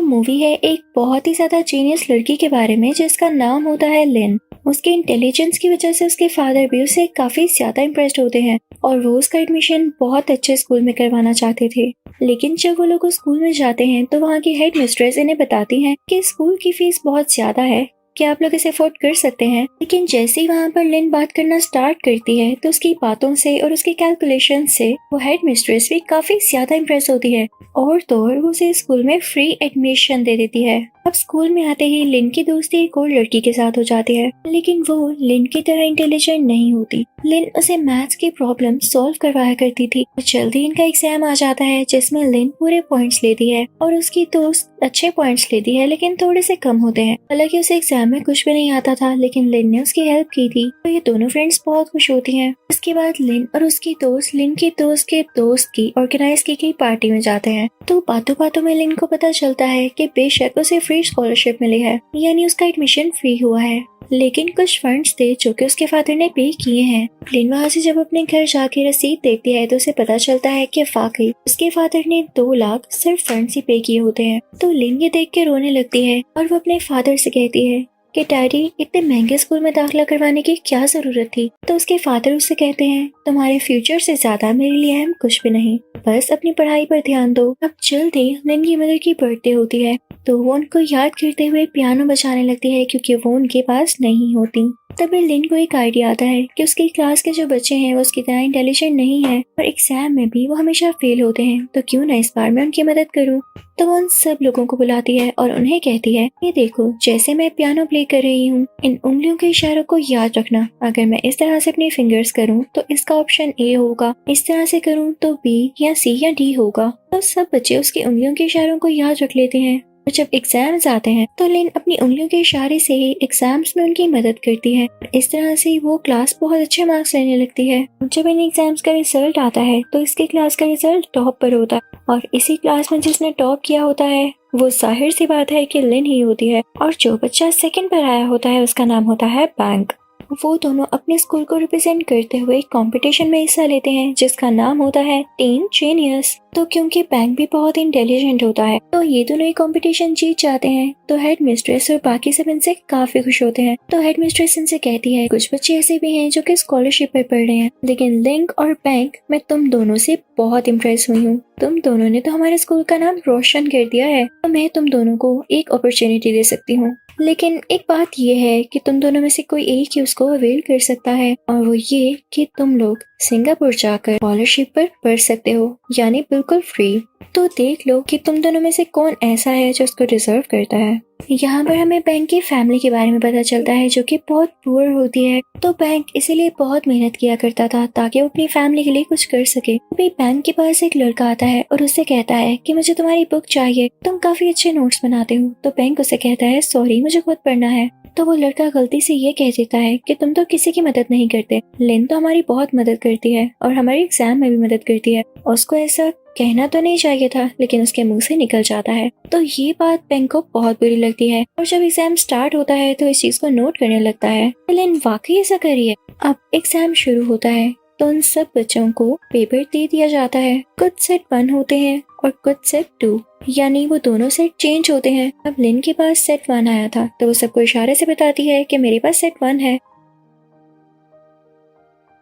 Movie है एक बहुत ही ज्यादा जीनियस लड़की के बारे में जिसका नाम होता है लिन। उसके इंटेलिजेंस की वजह से उसके फादर भी उसे काफी ज्यादा इम्प्रेस्ड होते हैं और वो उसका एडमिशन बहुत अच्छे स्कूल में करवाना चाहते थे। लेकिन जब वो लोग स्कूल में जाते हैं तो वहाँ की हेड मिस्ट्रेस इन्हें बताती हैं कि स्कूल की फीस बहुत ज्यादा है, क्या आप लोग इसे अफोर्ड कर सकते हैं। लेकिन जैसे ही वहाँ पर लिन बात करना स्टार्ट करती है तो उसकी बातों से और उसकी कैलकुलेशन से वो हेड मिस्ट्रेस भी काफी ज्यादा इम्प्रेस होती है और तो और वो उसे स्कूल में फ्री एडमिशन दे देती है। अब स्कूल में आते ही लिन की दोस्ती एक और लड़की के साथ हो जाती है, लेकिन वो लिन की तरह इंटेलिजेंट नहीं होती। लिन उसे मैथ्स की प्रॉब्लम सॉल्व करवाया करती थी। जल्दी इनका एग्जाम आ जाता है जिसमें लिन पूरे पॉइंट्स लेती है और उसकी दोस्त अच्छे पॉइंट्स लेती है लेकिन थोड़े से कम होते हैं। हालांकि उसे एग्जाम में कुछ भी नहीं आता था लेकिन लिन ने उसकी हेल्प की थी, तो ये दोनों फ्रेंड्स बहुत खुश होती हैं। उसके बाद लिन और उसकी दोस्त लिन के दोस्त की ऑर्गेनाइज की गई पार्टी में जाते हैं। तो बातों बातों में लिन को पता चलता है कि बेशक उसे फ्री स्कॉलरशिप मिली है, यानी उसका एडमिशन फ्री हुआ है, लेकिन कुछ फंड्स थे जो कि उसके फादर ने पे किए हैं। लिन वहाँ से जब अपने घर जाके रसीद देखती है तो उसे पता चलता है कि वाकई उसके फादर ने 2 लाख सिर्फ फंड्स ही पे किए होते हैं। तो लिन ये देख के रोने लगती है और वो अपने फादर से कहती है कि डैडी, इतने महंगे स्कूल में दाखिला करवाने की क्या जरूरत थी। तो उसके फादर उससे कहते हैं, तुम्हारे फ्यूचर से ज्यादा मेरे लिए अहम कुछ भी नहीं, बस अपनी पढ़ाई पर ध्यान दो। अब जल्दी लिन की मदर की बर्थडे होती है तो वो उनको याद करते हुए पियानो बजाने लगती है क्योंकि वो उनके पास नहीं होती। तभी लिन को एक आइडिया आता है कि उसकी क्लास के जो बच्चे हैं वो उसकी तरह इंटेलिजेंट नहीं है और एग्जाम में भी वो हमेशा फेल होते हैं, तो क्यों ना इस बार मैं उनकी मदद करूं। तो वो उन सब लोगों को बुलाती है और उन्हें कहती है, ये देखो, जैसे मैं पियानो प्ले कर रही हूँ, इन उंगलियों के इशारों को याद रखना। अगर मैं इस तरह से अपनी फिंगर्स करूँ तो इसका ऑप्शन ए होगा, इस तरह से करूँ तो बी या सी या डी होगा। तो सब बच्चे उसकी उंगलियों के इशारों को याद रख लेते हैं। और जब एग्जाम्स आते हैं तो लिन अपनी उंगलियों के इशारे से ही एग्जाम्स में उनकी मदद करती है। इस तरह से वो क्लास बहुत अच्छे मार्क्स लेने लगती है। जब इन एग्जाम्स का रिजल्ट आता है तो इसके क्लास का रिजल्ट टॉप पर होता है और इसी क्लास में जिसने टॉप किया होता है वो जाहिर सी बात है कि लिन ही होती है, और जो बच्चा सेकंड पर आया होता है उसका नाम होता है बैंक। वो दोनों अपने स्कूल को रिप्रेजेंट करते हुए कंपटीशन में हिस्सा लेते हैं जिसका नाम होता है टीन जीनियस। तो क्योंकि बैंक भी बहुत इंटेलिजेंट होता है तो ये दोनों ही कंपटीशन जीत जाते हैं। तो हेड मिस्ट्रेस और बाकी सब इनसे काफी खुश होते हैं। तो हेड मिस्ट्रेस इनसे कहती है, कुछ बच्चे ऐसे भी हैं जो कि स्कॉलरशिप पर पढ़ रहे हैं, लेकिन लिंक और बैंक मैं तुम दोनों से बहुत इम्प्रेस हुई हूँ। तुम दोनों ने तो हमारे स्कूल का नाम रोशन कर दिया है, तो मैं तुम दोनों को एक अपॉर्चुनिटी दे सकती हूँ। लेकिन एक बात ये है कि तुम दोनों में से कोई एक ही उसको अवेल कर सकता है, और वो ये कि तुम लोग सिंगापुर जाकर स्कॉलरशिप पर पढ़ सकते हो, यानी बिल्कुल फ्री। तो देख लो कि तुम दोनों में से कौन ऐसा है जो उसको डिजर्व करता है। यहाँ पर हमें बैंक की फैमिली के बारे में पता चलता है जो कि बहुत पुअर होती है। तो बैंक इसीलिए बहुत मेहनत किया करता था ताकि वो अपनी फैमिली के लिए कुछ कर सके। अभी बैंक के पास एक लड़का आता है और उससे कहता है कि मुझे तुम्हारी बुक चाहिए, तुम काफी अच्छे नोट्स बनाते हो। तो बैंक उसे कहता है, सॉरी मुझे खुद पढ़ना है। तो वो लड़का गलती से ये कह देता है कि तुम तो किसी की मदद नहीं करते, लिन तो हमारी बहुत मदद करती है और हमारे एग्जाम में भी मदद करती है। उसको ऐसा कहना तो नहीं चाहिए था लेकिन उसके मुंह से निकल जाता है। तो ये बात बैंक को बहुत बुरी लगती है और जब एग्जाम स्टार्ट होता है तो इस चीज को नोट करने लगता है, लिन वाकई ऐसा कर रही है। अब एग्जाम शुरू होता है तो उन सब बच्चों को पेपर दे दिया जाता है। कुछ सेट 1 होते हैं और कुछ सेट 2, यानी वो दोनों सेट चेंज होते हैं। अब लिन के पास सेट 1 आया था तो वो सबको इशारे से बताती है कि मेरे पास सेट 1 है।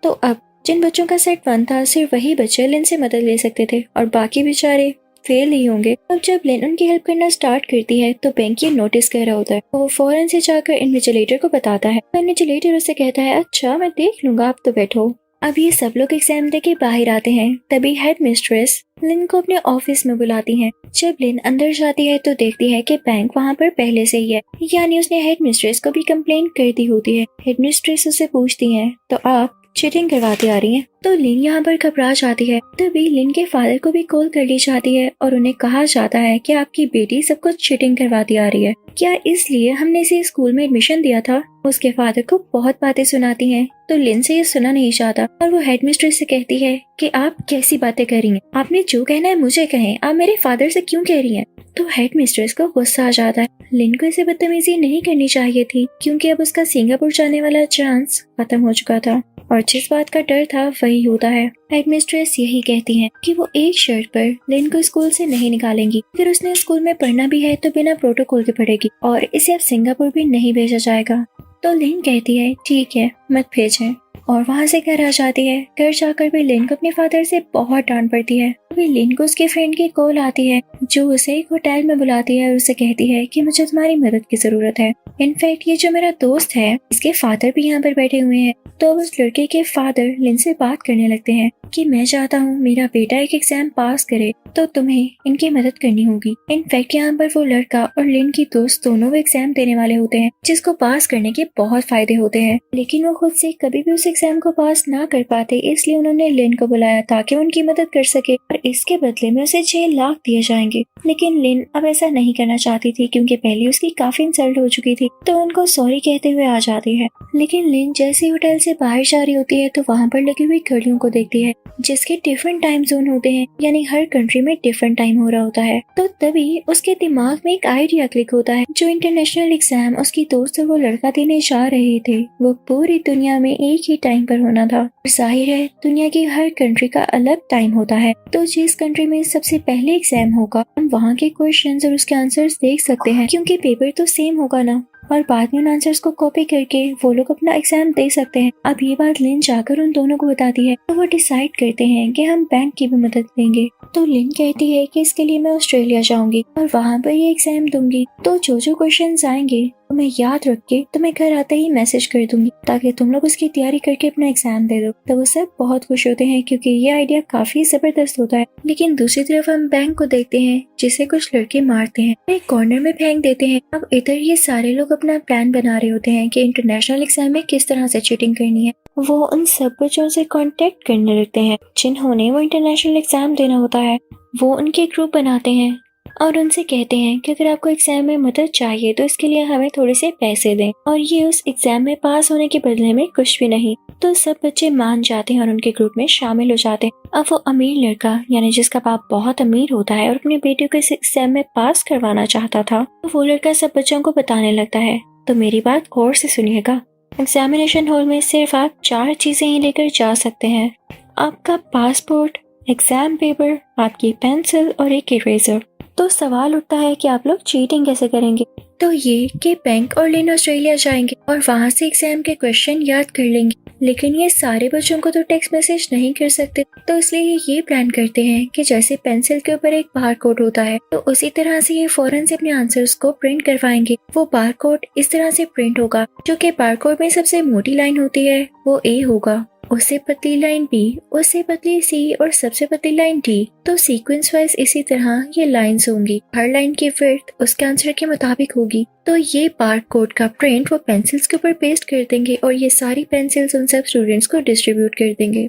तो अब जिन बच्चों का सेट 1 था सिर्फ वही बच्चे लिन से मदद ले सकते थे और बाकी बेचारे फेल ही होंगे। अब जब लिन उनकी हेल्प करना स्टार्ट करती है तो बैंक ये नोटिस कर रहा होता है। वो फौरन से जाकर इन्विजिलेटर को बताता है। तो इन्विजिलेटर उसे कहता है, अच्छा मैं देख लूंगा, आप तो बैठो। अब ये सब लोग एग्जाम दे के बाहर आते हैं। तभी हेड मिस्ट्रेस लिन को अपने ऑफिस में बुलाती है। जब लिन अंदर जाती है तो देखती है कि बैंक वहाँ पर पहले से ही है, यानी उसने हेड मिस्ट्रेस को भी कंप्लेंट कर दी होती है। हेड मिस्ट्रेस उससे पूछती है, तो आप चीटिंग करवाती आ रही हैं? तो लिन यहाँ पर घबरा जाती है। तभी लिन के फादर को भी कॉल कर ली जाती है और उन्हें कहा जाता है कि आपकी बेटी सब कुछ चीटिंग करवाती आ रही है, क्या इसलिए हमने इसे स्कूल में एडमिशन दिया था? उसके फादर को बहुत बातें सुनाती हैं तो लिन से ये सुना नहीं चाहता और वो हेडमिस्ट्रेस से कहती है कि आप कैसी बातें कर रही हैं, आपने जो कहना है मुझे कहें, आप मेरे फादर से क्यों कह रही हैं? तो हेडमिस्ट्रेस को गुस्सा आ जाता है। लिन को इसे बदतमीजी नहीं करनी चाहिए थी क्योंकि अब उसका सिंगापुर जाने वाला चांस खत्म हो चुका था। और जिस बात का डर था वही होता है। हेडमिस्ट्रेस यही कहती है कि वो एक शर्त पर लिन को स्कूल से नहीं निकालेंगी। अगर उसने स्कूल में पढ़ना भी है तो बिना प्रोटोकॉल के पढ़ेगी और इसे अब सिंगापुर भी नहीं भेजा जाएगा। तो लिन कहती है ठीक है, मत भेजें, और वहाँ से घर आ जाती है। घर जाकर भी लिन को अपने फादर से बहुत डांट पड़ती है। अभी लिन को उसके फ्रेंड की कॉल आती है जो उसे एक होटल में बुलाती है और उसे कहती है कि मुझे तुम्हारी मदद की जरूरत है। इनफैक्ट ये जो मेरा दोस्त है इसके फादर भी यहाँ पर बैठे हुए हैं। तो अब उस लड़के के फादर लिन से बात करने लगते हैं कि मैं चाहता हूँ मेरा बेटा एक एग्जाम पास करे, तो तुम्हें इनकी मदद करनी होगी। इनफैक्ट यहाँ पर वो लड़का और लिन की दोस्त दोनों वो एग्जाम देने वाले होते हैं जिसको पास करने के बहुत फायदे होते हैं, लेकिन वो खुद से कभी भी उस एग्जाम को पास ना कर पाते, इसलिए उन्होंने लिन को बुलाया ताकि वो उनकी मदद कर सके और इसके बदले में उसे 6 लाख दिए जाएंगे। लेकिन लिन अब ऐसा नहीं करना चाहती थी क्योंकि पहले उसकी काफी इंसल्ट हो चुकी थी, तो उनको सॉरी कहते हुए आ जाती है। लेकिन लिन जैसे होटल से बाहर जा रही होती है तो वहाँ पर लगी हुई घड़ियों को देखती है जिसके डिफरेंट टाइम जोन होते हैं, यानी हर कंट्री में डिफरेंट टाइम हो रहा होता है। तो तभी उसके दिमाग में एक आइडिया क्लिक होता है। जो इंटरनेशनल एग्जाम उसकी दोस्त और वो लड़का देने जा रहे थे वो पूरी दुनिया में एक ही टाइम पर होना था। जाहिर है दुनिया की हर कंट्री का अलग टाइम होता है, तो जिस कंट्री में सबसे पहले एग्जाम होगा हम वहाँ के क्वेश्चंस और उसके आंसर्स देख सकते हैं क्योंकि पेपर तो सेम होगा ना, और बाद में उन आंसर्स को कॉपी करके वो लोग अपना एग्जाम दे सकते हैं। अब ये बात लिन जाकर उन दोनों को बताती है तो वो डिसाइड करते हैं कि हम बैंक की भी मदद लेंगे। तो लिन कहती है कि इसके लिए मैं ऑस्ट्रेलिया जाऊंगी और वहाँ पर ये एग्जाम दूंगी, तो जो जो क्वेश्चंस आएंगे तो मैं याद रख के तुम्हें घर आते ही मैसेज कर दूंगी ताकि तुम लोग उसकी तैयारी करके अपना एग्जाम दे दो। तो वो सब बहुत खुश होते हैं क्योंकि ये आइडिया काफी जबरदस्त होता है। लेकिन दूसरी तरफ हम बैंक को देखते हैं जिसे कुछ लड़के मारते हैं, एक कॉर्नर में फेंक देते हैं। अब इधर ये सारे लोग अपना प्लान बना रहे होते हैं कि इंटरनेशनल एग्जाम में किस तरह से चीटिंग करनी है। वो उन सब बच्चों से कांटेक्ट करने लगते हैं जिन्होंने वो इंटरनेशनल एग्जाम देना होता है। वो उनके ग्रुप बनाते हैं और उनसे कहते हैं कि अगर आपको एग्जाम में मदद चाहिए तो इसके लिए हमें थोड़े से पैसे दें, और ये उस एग्जाम में पास होने के बदले में कुछ भी नहीं। तो सब बच्चे मान जाते हैं और उनके ग्रुप में शामिल हो जाते हैं। अब वो अमीर लड़का यानी जिसका बाप बहुत अमीर होता है और अपने बेटे को इस एग्जाम में पास करवाना चाहता था, तो वो लड़का सब बच्चों को बताने लगता है तो मेरी बात गौर से सुनिएगा। एग्जामिनेशन हॉल में सिर्फ आप 4 चीजें ही लेकर जा सकते हैं, आपका पासपोर्ट, एग्जाम पेपर, आपकी पेंसिल और एक इरेजर। तो सवाल उठता है कि आप लोग चीटिंग कैसे करेंगे। तो ये कि बैंक और लिन ऑस्ट्रेलिया जाएंगे और वहाँ से एग्जाम के क्वेश्चन याद कर लेंगे, लेकिन ये सारे बच्चों को तो टेक्स्ट मैसेज नहीं कर सकते, तो इसलिए ये प्लान करते हैं कि जैसे पेंसिल के ऊपर एक बार कोड होता है तो उसी तरह से ये फौरन से अपने आंसर्स को प्रिंट करवाएंगे। वो बार कोड इस तरह से प्रिंट होगा, जो कि बार कोड में सबसे मोटी लाइन होती है वो ए होगा, उससे पतली लाइन बी, उससे पतली सी और सबसे पतली लाइन डी। तो सीक्वेंस वाइज इसी तरह ये लाइंस होंगी, हर लाइन की विड्थ उसके आंसर के मुताबिक होगी। तो ये बार कोड का प्रिंट वो पेंसिल्स के ऊपर पेस्ट कर देंगे और ये सारी पेंसिल्स उन सब स्टूडेंट्स को डिस्ट्रीब्यूट कर देंगे।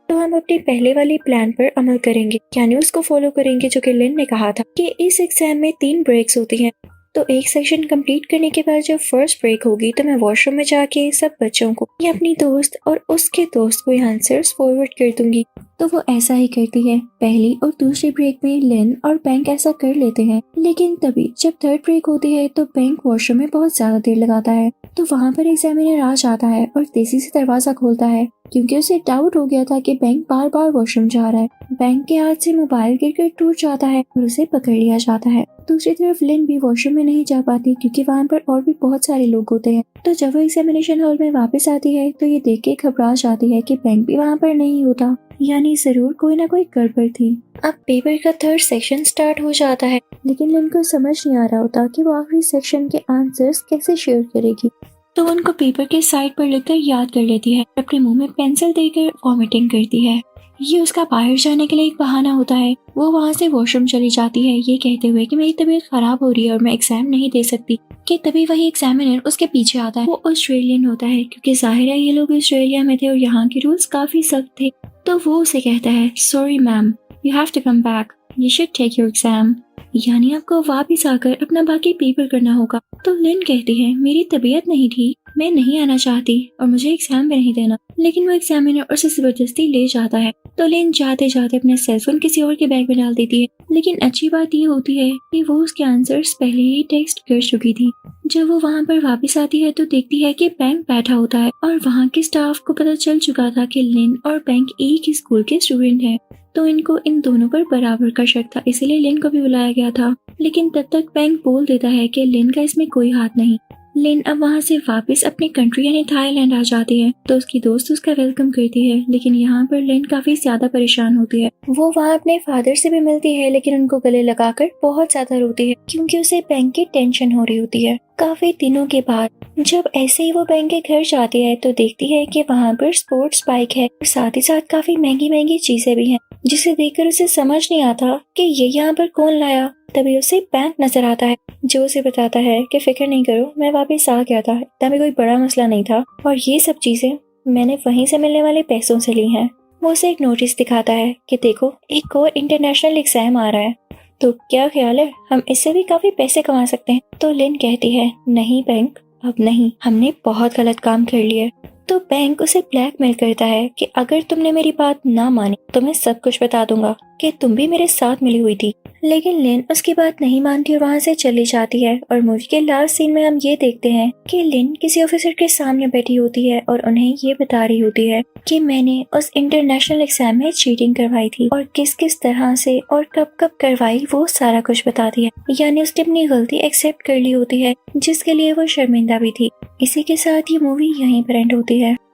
तो हम अपने पहले वाले प्लान पर अमल करेंगे, यानी उसको फॉलो करेंगे जो कि लिन ने कहा था कि इस एग्जाम में 3 ब्रेक्स होती हैं। तो एक सेक्शन कंप्लीट करने के बाद जब फर्स्ट ब्रेक होगी तो मैं वॉशरूम में जाके सब बच्चों को या अपनी दोस्त और उसके दोस्त को आंसर्स फॉरवर्ड कर दूंगी। तो वो ऐसा ही करती है। पहली और दूसरी ब्रेक में लिन और बैंक ऐसा कर लेते हैं, लेकिन तभी जब थर्ड ब्रेक होती है तो बैंक वॉशरूम में बहुत ज्यादा देर लगाता है। तो वहाँ पर एग्जामिनर आ जाता है और तेजी से दरवाजा खोलता है क्योंकि उसे डाउट हो गया था कि बैंक बार बार वॉशरूम जा रहा है। बैंक के हाथ से मोबाइल गिरकर टूट जाता है और उसे पकड़ लिया जाता है। दूसरी तरफ लिन भी वॉशरूम में नहीं जा पाती क्योंकि वहाँ पर और भी बहुत सारे लोग होते हैं। तो जब वो एग्जामिनेशन हॉल में वापस आती है तो ये देख के घबरा जाती है कि बैंक भी वहाँ पर नहीं होता, यानी जरूर कोई ना कोई गड़बड़ थी। अब पेपर का थर्ड सेक्शन स्टार्ट हो जाता है, लेकिन लिन को समझ नहीं आ रहा होता कि वो आखिरी सेक्शन के आंसर्स कैसे शेयर करेगी। तो उनको पेपर के साइड पर लिखकर याद कर लेती है, अपने मुंह में पेंसिल देकर वॉमिटिंग करती है। ये उसका बाहर जाने के लिए एक बहाना होता है। वो वहाँ से वॉशरूम चली जाती है ये कहते हुए कि मेरी तबीयत खराब हो रही है और मैं एग्जाम नहीं दे सकती। कि तभी वही एग्जामिनर उसके पीछे आता है। वो ऑस्ट्रेलियन होता है क्योंकि जाहिर है ये लोग ऑस्ट्रेलिया में थे और यहाँ के रूल्स काफी सख्त थे। तो वो उसे कहता है sorry ma'am, you have to come back, you should take your exam, यानी आपको वापस आकर अपना बाकी पेपर करना होगा। तो लिन कहती है मेरी तबीयत नहीं ठीक, मैं नहीं आना चाहती और मुझे एग्जाम भी नहीं देना, लेकिन वो एग्जामिनर उसे जबरदस्ती ले जाता है। तो लिन जाते जाते अपना सेलफोन किसी और के बैग में डाल देती है, लेकिन अच्छी बात ये होती है कि वो उसके आंसर्स पहले ही टेक्स्ट कर चुकी थी। जब वो वहाँ पर वापस आती है तो देखती है कि बैंक बैठा होता है और वहाँ के स्टाफ को पता चल चुका था कि लिन और बैंक एक ही स्कूल के स्टूडेंट हैं। तो इनको इन दोनों पर बराबर का शक था, इसीलिए लिन को भी बुलाया गया था। लेकिन तब तक बैंक बोल देता है कि लिन का इसमें कोई हाथ नहीं। लिन अब वहाँ से वापस अपनी कंट्री यानी थाईलैंड आ जाती है तो उसकी दोस्त उसका वेलकम करती है, लेकिन यहाँ पर लिन काफी ज्यादा परेशान होती है। वो वहाँ अपने फादर से भी मिलती है, लेकिन उनको गले लगाकर बहुत ज्यादा रोती है क्योंकि उसे बैंक की टेंशन हो रही होती है। काफी दिनों के बाद जब ऐसे ही वो बैंक के घर जाती है तो देखती है कि वहाँ पर स्पोर्ट्स बाइक है और साथ ही साथ काफी महंगी महंगी चीजें भी हैं, जिसे देखकर उसे समझ नहीं आता कि ये यहाँ पर कौन लाया। तभी उसे बैंक नजर आता है जो उसे बताता है कि फिक्र नहीं करो, मैं वापस आ गया था, इतना भी कोई बड़ा मसला नहीं था और ये सब चीजें मैंने वहीं से मिलने वाले पैसों से ली हैं। वो उसे एक नोटिस दिखाता है कि देखो एक और इंटरनेशनल एग्जाम आ रहा है, तो क्या ख्याल है हम इससे भी काफी पैसे कमा सकते हैं। तो लिन कहती है नहीं बैंक, अब नहीं, हमने बहुत गलत काम कर लिया है। तो बैंक उसे ब्लैकमेल करता है कि अगर तुमने मेरी बात ना मानी तो मैं सब कुछ बता दूंगा कि तुम भी मेरे साथ मिली हुई थी। लेकिन लिन उसकी बात नहीं मानती और वहाँ से चली जाती है। और मूवी के लास्ट सीन में हम ये देखते हैं कि लिन किसी ऑफिसर के सामने बैठी होती है और उन्हें ये बता रही होती है कि मैंने उस इंटरनेशनल एग्जाम में चीटिंग करवाई थी और किस किस तरह से और कब कब करवाई, वो सारा कुछ बताती है। यानी उसने अपनी गलती एक्सेप्ट कर ली होती है, जिसके लिए वो शर्मिंदा भी थी। इसी के साथ ये मूवी यहीं पर एंड होती है।